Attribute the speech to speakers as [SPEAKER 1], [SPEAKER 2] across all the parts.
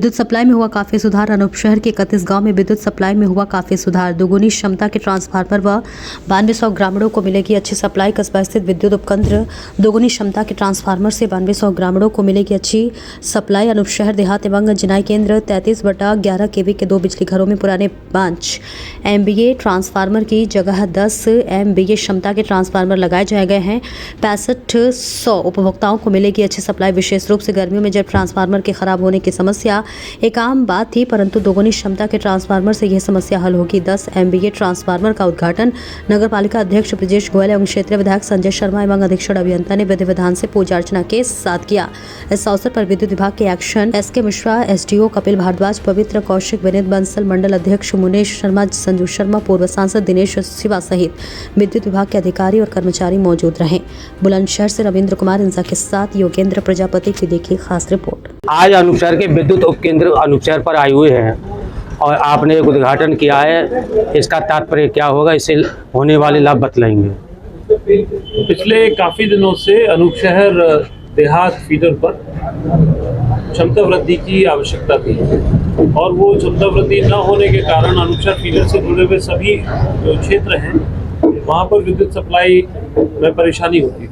[SPEAKER 1] विद्युत सप्लाई में हुआ काफी सुधार। अनूप शहर के 31 गांव में विद्युत सप्लाई में हुआ काफी सुधार। दोगुनी क्षमता के ट्रांसफार्मर व 9200 ग्रामीणों को मिलेगी अच्छी सप्लाई। कस्बा स्थित विद्युत उपकेंद्र दोगुनी क्षमता के ट्रांसफार्मर से 9200 ग्रामीणों को मिलेगी अच्छी सप्लाई। अनूप शहर देहात एवं जिनाई केंद्र 33/11 kV के 2 बिजली घरों में पुराने 5 MVA ट्रांसफार्मर की जगह 10 MVA क्षमता के ट्रांसफार्मर लगाए जाए गए हैं। 6500 उपभोक्ताओं को मिलेगी अच्छी सप्लाई। विशेष रूप से गर्मियों में जब ट्रांसफार्मर के खराब होने की समस्या एक आम बात थी, परंतु दोगुनी क्षमता के ट्रांसफार्मर से यह समस्या हल होगी। 10 MVA ट्रांसफार्मर का उद्घाटन नगर पालिका अध्यक्ष ब्रिजेश गोयल एवं क्षेत्रीय विधायक संजय शर्मा एवं अधीक्षण अभियंता ने विधि विधान से पूजा अर्चना के साथ किया। इस अवसर पर विद्युत विभाग के एक्शन SK मिश्रा, SDO कपिल भारद्वाज, पवित्र कौशिक, विनीत बंसल, मंडल अध्यक्ष मुनेश शर्मा, संजू शर्मा, पूर्व सांसद दिनेश शिवा सहित विद्युत विभाग के अधिकारी और कर्मचारी मौजूद रहे। बुलंदशहर से रविंद्र कुमार इंसा के साथ योगेंद्र प्रजापति की देखी खास रिपोर्ट।
[SPEAKER 2] आज अनूप शहर के विद्युत उपकेंद्र अनूप शहर पर आए हुए हैं और आपने एक उद्घाटन किया है। इसका तात्पर्य क्या होगा, इससे होने वाले लाभ बतलाएंगे।
[SPEAKER 3] पिछले काफ़ी दिनों से अनूप शहर देहात फीडर पर क्षमता वृद्धि की आवश्यकता थी और वो क्षमता वृद्धि न होने के कारण अनूप शहर फीडर से जुड़े हुए सभी जो क्षेत्र हैं वहाँ पर विद्युत सप्लाई में परेशानी होती थी,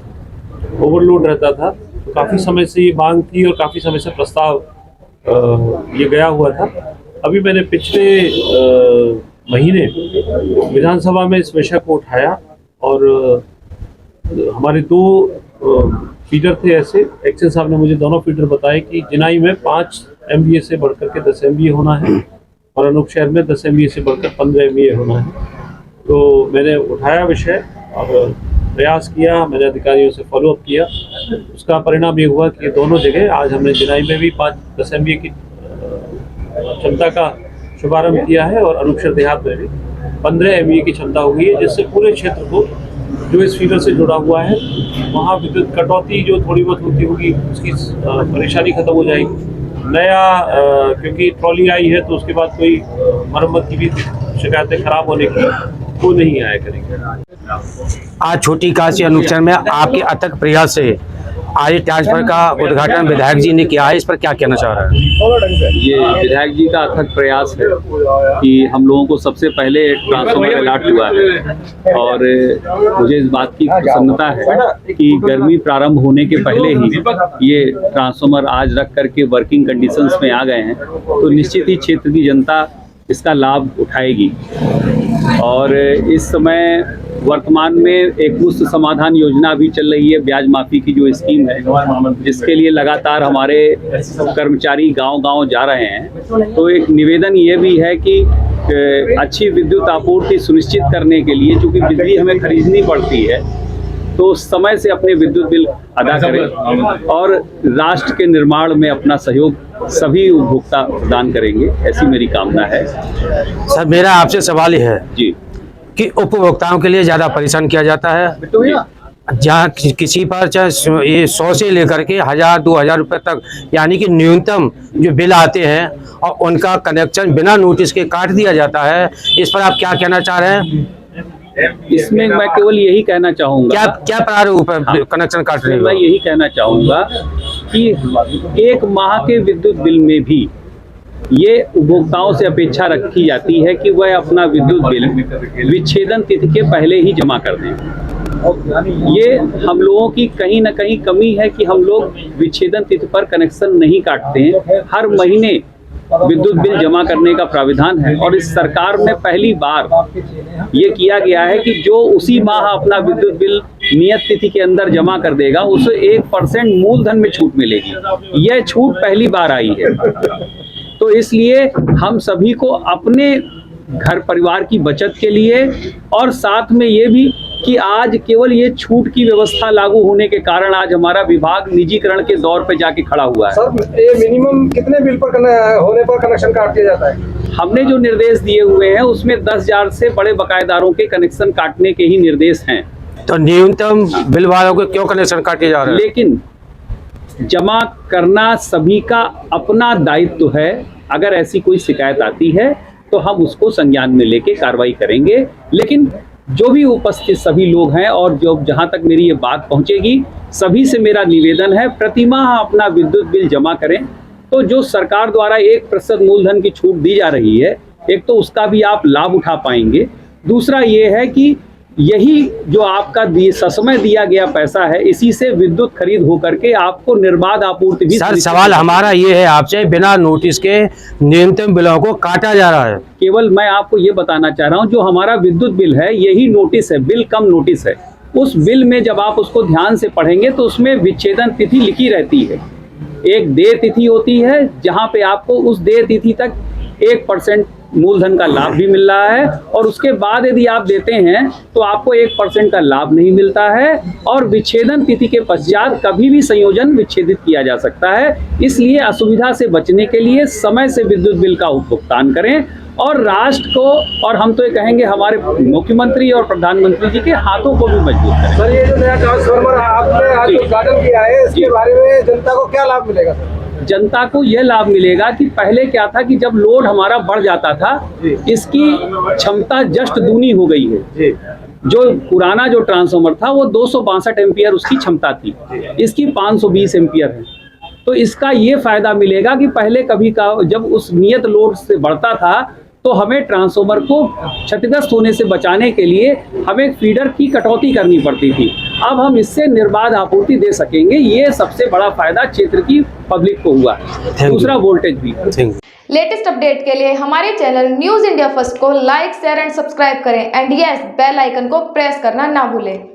[SPEAKER 3] ओवरलोड रहता था। तो काफ़ी समय से ये मांग थी और काफ़ी समय से प्रस्ताव ये गया हुआ था। अभी मैंने पिछले महीने विधानसभा में इस विषय को उठाया और हमारे 2 फीडर थे ऐसे। एक्शन साहब ने मुझे दोनों फीडर बताए कि जिनाई में 5 MVA से बढ़कर के 10 MVA होना है और अनूप शहर में 10 MVA से बढ़कर 15 MVA होना है। तो मैंने उठाया विषय और प्रयास किया, मैंने अधिकारियों से फॉलोअप किया। उसका परिणाम ये हुआ कि दोनों जगह आज हमने जिनाई में भी 10 MVA की क्षमता का शुभारंभ किया है और अनूप शहर देहात में भी 15 MVA की क्षमता हो गई है, जिससे पूरे क्षेत्र को जो इस फीडर से जुड़ा हुआ है वहाँ विद्युत कटौती जो थोड़ी बहुत होती होगी उसकी परेशानी खत्म हो जाएगी। नया क्योंकि ट्रॉली आई है तो उसके बाद कोई मरम्मत की भी शिकायतें खराब होने की वो नहीं आया करेंगे।
[SPEAKER 2] आज छोटी काशी अनूप शहर में आपके अथक प्रयास से आज ट्रांसफर का उद्घाटन विधायक जी ने किया है, इस पर क्या कहना चाह रहे हैं?
[SPEAKER 4] ये विधायक जी का अथक प्रयास है कि हम लोगों को सबसे पहले ट्रांसफार्मर अलॉट हुआ है और मुझे इस बात की प्रसन्नता है कि गर्मी प्रारंभ होने के पहले ही ये ट्रांसफार्मर आज रख करके वर्किंग कंडीशंस में आ गए हैं। तो निश्चित ही क्षेत्र की जनता इसका लाभ उठाएगी और इस समय वर्तमान में एक मुफ्त समाधान योजना भी चल रही है, ब्याज माफी की जो स्कीम है, जिसके लिए लगातार हमारे कर्मचारी गांव-गांव जा रहे हैं। तो एक निवेदन ये भी है कि अच्छी विद्युत आपूर्ति सुनिश्चित करने के लिए, चूंकि बिजली हमें खरीदनी पड़ती है, तो समय से अपने विद्युत बिल अदा करें और राष्ट्र के निर्माण में अपना सहयोग सभी उपभोक्ता प्रदान करेंगे, ऐसी मेरी कामना है।
[SPEAKER 2] सर, मेरा आपसे सवाल है
[SPEAKER 4] जी
[SPEAKER 2] कि उपभोक्ताओं के लिए ज़्यादा परेशान किया जाता है, जहाँ किसी पर चाहे ये 100 से लेकर के 1000-2000 रुपये तक, यानी कि न्यूनतम जो बिल आते हैं और उनका कनेक्शन बिना नोटिस के काट दिया जाता है। इस पर आप क्या कहना चाह रहे हैं?
[SPEAKER 4] इसमें मैं केवल यही कहना चाहूँगा,
[SPEAKER 2] क्या प्रारूप है कनेक्शन काटने में?
[SPEAKER 4] मैं यही कहना चाहूँगा कि 1 माह के विद्युत बिल में भी ये उपभोक्ताओं से अपेक्षा रखी जाती है कि वह अपना विद्युत बिल विच्छेदन तिथि के पहले ही जमा कर दें। ये हम लोगों की कहीं ना कहीं कमी है कि हम लोग विच्छेदन तिथि पर कनेक्शन नहीं काटते हैं। हर महीने विद्युत बिल जमा करने का प्राविधान है और इस सरकार में पहली बार ये किया गया है कि जो उसी माह अपना विद्युत बिल नियत तिथि के अंदर जमा कर देगा उसे 1% मूलधन में छूट मिलेगी। यह छूट पहली बार आई है। तो इसलिए हम सभी को अपने घर परिवार की बचत के लिए और साथ में ये भी कि आज केवल ये छूट की व्यवस्था लागू होने के कारण आज हमारा विभाग निजीकरण के दौर पे जाके खड़ा हुआ है।
[SPEAKER 5] सर, ये मिनिमम कितने बिल पर होने पर कनेक्शन काट दिया जाता है?
[SPEAKER 4] हमने जो निर्देश दिए हुए हैं उसमें 10,000 से बड़े बकायेदारों के कनेक्शन काटने के ही निर्देश हैं।
[SPEAKER 2] तो न्यूनतम बिल वालों के क्यों कनेक्शन काटे जा रहे हैं?
[SPEAKER 4] लेकिन जमा करना सभी का अपना दायित्व है। अगर ऐसी कोई शिकायत आती है तो हम उसको संज्ञान में लेके कार्रवाई करेंगे। लेकिन जो भी उपस्थित सभी लोग हैं और जो जहां तक मेरी ये बात पहुंचेगी, सभी से मेरा निवेदन है प्रतिमाह अपना विद्युत बिल जमा करें तो जो सरकार द्वारा 1% मूलधन की छूट दी जा रही है, एक तो उसका भी आप लाभ उठा पाएंगे। दूसरा ये है कि यही जो आपका ससमय दिया गया पैसा है, इसी से विद्युत खरीद होकर के आपको निर्बाध आपूर्ति भी।
[SPEAKER 2] सर सवाल हमारा ये है आपसे, बिना नोटिस के न्यूनतम बिलों को काटा जा रहा है।
[SPEAKER 4] केवल मैं आपको ये बताना चाह रहा हूँ, जो हमारा विद्युत बिल है यही नोटिस है, बिल कम नोटिस है। उस बिल में जब आप उसको ध्यान से पढ़ेंगे तो उसमें विच्छेदन तिथि लिखी रहती है। एक देय तिथि होती है जहाँ पे आपको उस देय तिथि तक 1% मूलधन का लाभ भी मिल रहा है, और उसके बाद यदि आप देते हैं तो आपको 1% का लाभ नहीं मिलता है, और विच्छेदन तिथि के पश्चात कभी भी संयोजन विच्छेदित किया जा सकता है। इसलिए असुविधा से बचने के लिए समय से विद्युत बिल का भुगतान करें, और राष्ट्र को, और हम तो ये कहेंगे हमारे मुख्यमंत्री और प्रधानमंत्री जी के हाथों को भी मजबूत करें।
[SPEAKER 5] सर, ये जो नया ट्रांसफार्मर आपने आज उद्घाटन किया है, इसके बारे में जनता को क्या लाभ मिलेगा सर?
[SPEAKER 4] जनता को यह लाभ मिलेगा कि पहले क्या था कि जब लोड हमारा बढ़ जाता था, इसकी क्षमता जस्ट दूनी हो गई है। जो पुराना जो ट्रांसफार्मर था वो 262 एम्पियर उसकी क्षमता थी, इसकी 520 एम्पियर है। तो इसका ये फायदा मिलेगा कि पहले कभी का जब उस नियत लोड से बढ़ता था तो हमें ट्रांसफार्मर को क्षतिग्रस्त होने से बचाने के लिए हमें फीडर की कटौती करनी पड़ती थी। अब हम इससे निर्बाध आपूर्ति दे सकेंगे। ये सबसे बड़ा फायदा क्षेत्र की पब्लिक को हुआ। दूसरा वोल्टेज भी।
[SPEAKER 6] लेटेस्ट अपडेट के लिए हमारे चैनल न्यूज़ इंडिया फर्स्ट को लाइक, शेयर एंड सब्सक्राइब करें, एंड यस, बेल आइकन को प्रेस करना ना भूलें।